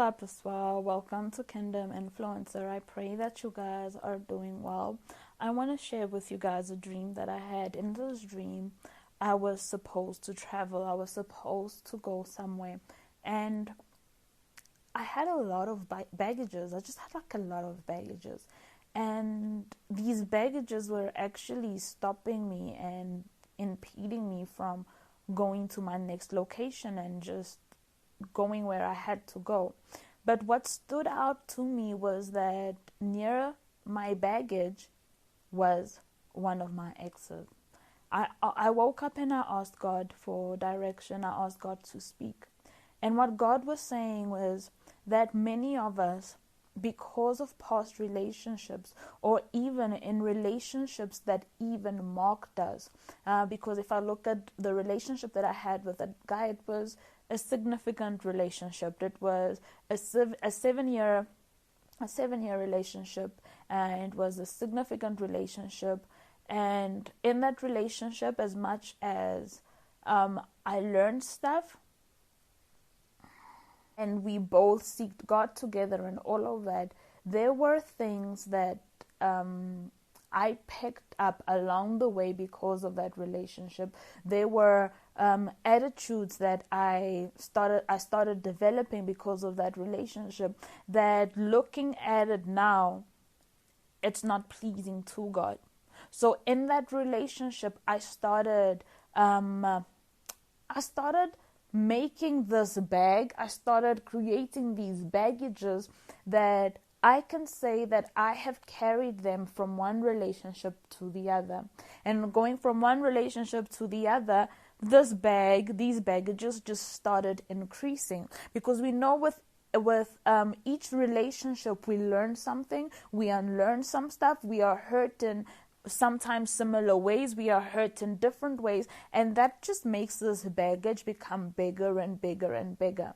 people up as well. Welcome to Kingdom Influencer. I pray that you guys are doing well. I want to share with you guys a dream that I had. In this dream, I was supposed to travel. I was supposed to go somewhere. And I had a lot of baggages. I just had like a lot of baggages. And these baggages were actually stopping me and impeding me from going to my next location and just going where I had to go. But what stood out to me was that near my baggage was one of my exes. I woke up and I asked God for direction. I asked God to speak. And what God was saying was that many of us, because of past relationships or even in relationships that even marked us, because if I look at the relationship that I had with that guy, it was a significant relationship. It was a 7-year relationship, and it was a significant relationship. And in that relationship, as much as I learned stuff, and we both seeked God together and all of that, there were things that I picked up along the way because of that relationship. There were attitudes that I started developing because of that relationship, that looking at it now, it's not pleasing to God. So in that relationship, I started making this bag. I started creating these baggages that I can say that I have carried them from one relationship to the other. And going from one relationship to the other, these baggages just started increasing. Because we know with each relationship, we learn something, we unlearn some stuff, we are hurt in sometimes similar ways, we are hurt in different ways, and that just makes this baggage become bigger and bigger and bigger.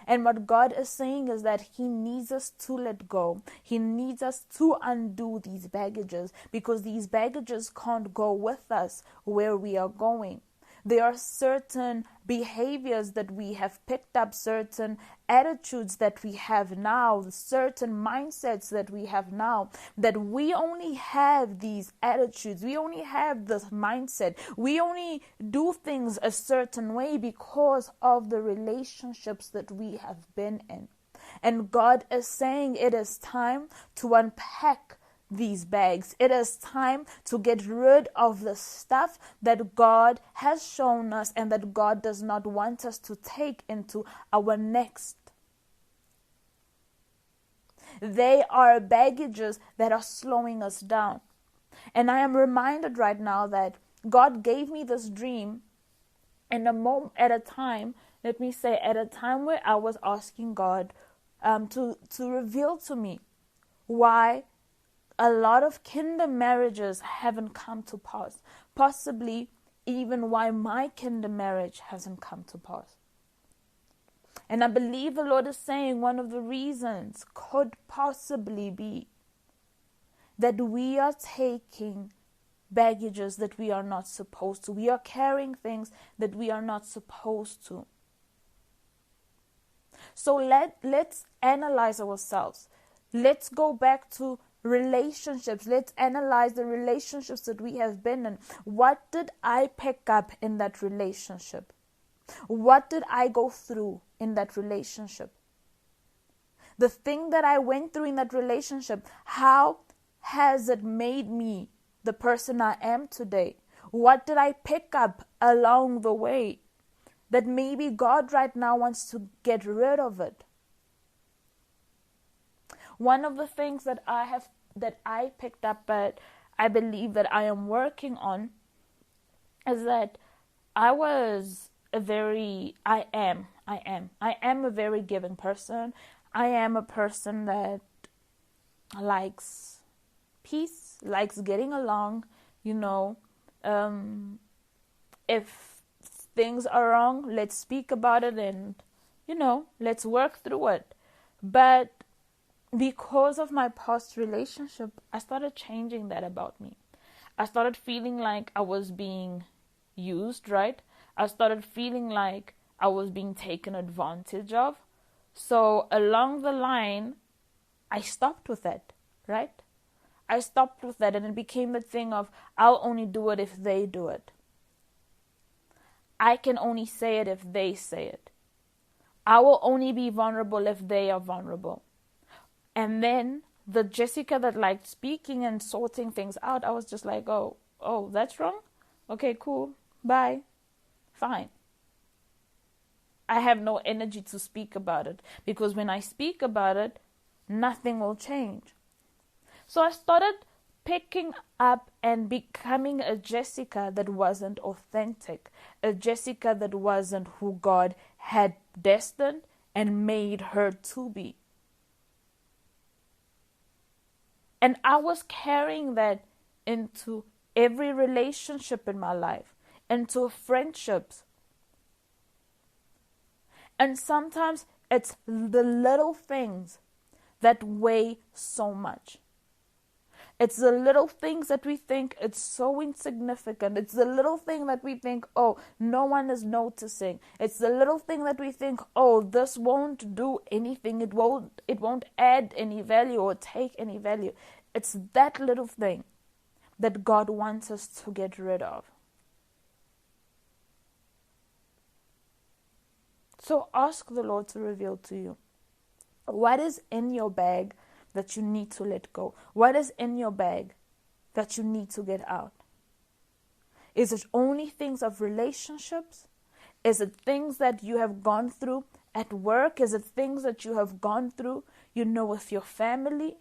And what God is saying is that He needs us to let go. He needs us to undo these baggages, because these baggages can't go with us where we are going. There are certain behaviors that we have picked up, certain attitudes that we have now, certain mindsets that we have now, that we only have these attitudes, we only have this mindset, we only do things a certain way because of the relationships that we have been in. And God is saying it is time to unpack these bags. It is time to get rid of the stuff that God has shown us and that God does not want us to take into our next. They are baggages that are slowing us down. And I am reminded right now that God gave me this dream at a time where I was asking God to reveal to me why a lot of kingdom marriages haven't come to pass. Possibly even why my kingdom marriage hasn't come to pass. And I believe the Lord is saying one of the reasons could possibly be that we are taking baggages that we are not supposed to. We are carrying things that we are not supposed to. So let's analyze ourselves. Let's go back to relationships. Let's analyze the relationships that we have been in. What did I pick up in that relationship? What did I go through in that relationship? The thing that I went through in that relationship, how has it made me the person I am today? What did I pick up along the way that maybe God right now wants to get rid of it? One of the things that I picked up, but I believe that I am working on, is that I am a very giving person. I am a person that likes peace, likes getting along, if things are wrong, let's speak about it and, let's work through it. But because of my past relationship, I started changing that about me. I started feeling like I was being used, right? I started feeling like I was being taken advantage of. So along the line, I stopped with that, right? I stopped with that, and it became the thing of, I'll only do it if they do it. I can only say it if they say it. I will only be vulnerable if they are vulnerable. And then the Jessica that liked speaking and sorting things out, I was just like, oh, that's wrong? Okay, cool. Bye. Fine. I have no energy to speak about it, because when I speak about it, nothing will change. So I started picking up and becoming a Jessica that wasn't authentic, a Jessica that wasn't who God had destined and made her to be. And I was carrying that into every relationship in my life, into friendships. And sometimes it's the little things that weigh so much. It's the little things that we think it's so insignificant. It's the little thing that we think, oh, no one is noticing. It's the little thing that we think, oh, this won't do anything. It won't add any value or take any value. It's that little thing that God wants us to get rid of. So ask the Lord to reveal to you, what is in your bag that you need to let go? What is in your bag that you need to get out? Is it only things of relationships? Is it things that you have gone through at work? Is it things that you have gone through, with your family?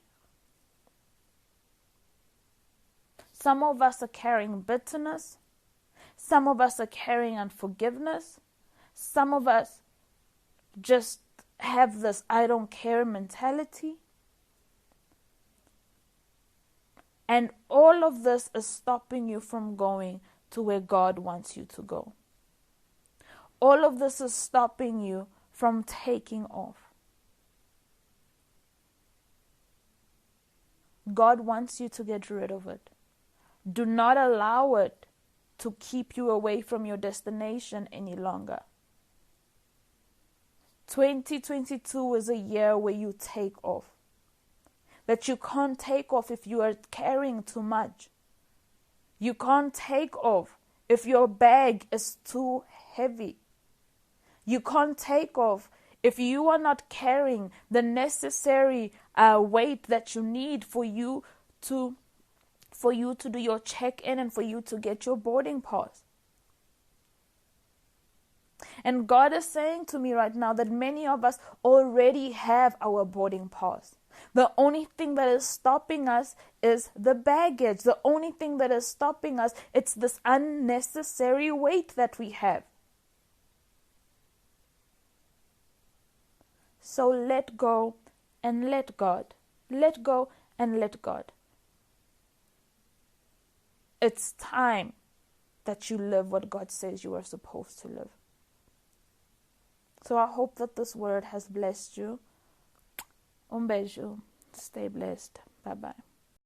Some of us are carrying bitterness. Some of us are carrying unforgiveness. Some of us just have this I don't care mentality. And all of this is stopping you from going to where God wants you to go. All of this is stopping you from taking off. God wants you to get rid of it. Do not allow it to keep you away from your destination any longer. 2022 is a year where you take off. That you can't take off if you are carrying too much. You can't take off if your bag is too heavy. You can't take off if you are not carrying the necessary weight that you need for you to do your check-in and for you to get your boarding pass. And God is saying to me right now that many of us already have our boarding pass. The only thing that is stopping us is the baggage. The only thing that is stopping us, it's this unnecessary weight that we have. So let go and let God. Let go and let God. It's time that you live what God says you are supposed to live. So I hope that this word has blessed you. Um beijo. Stay blessed. Bye-bye.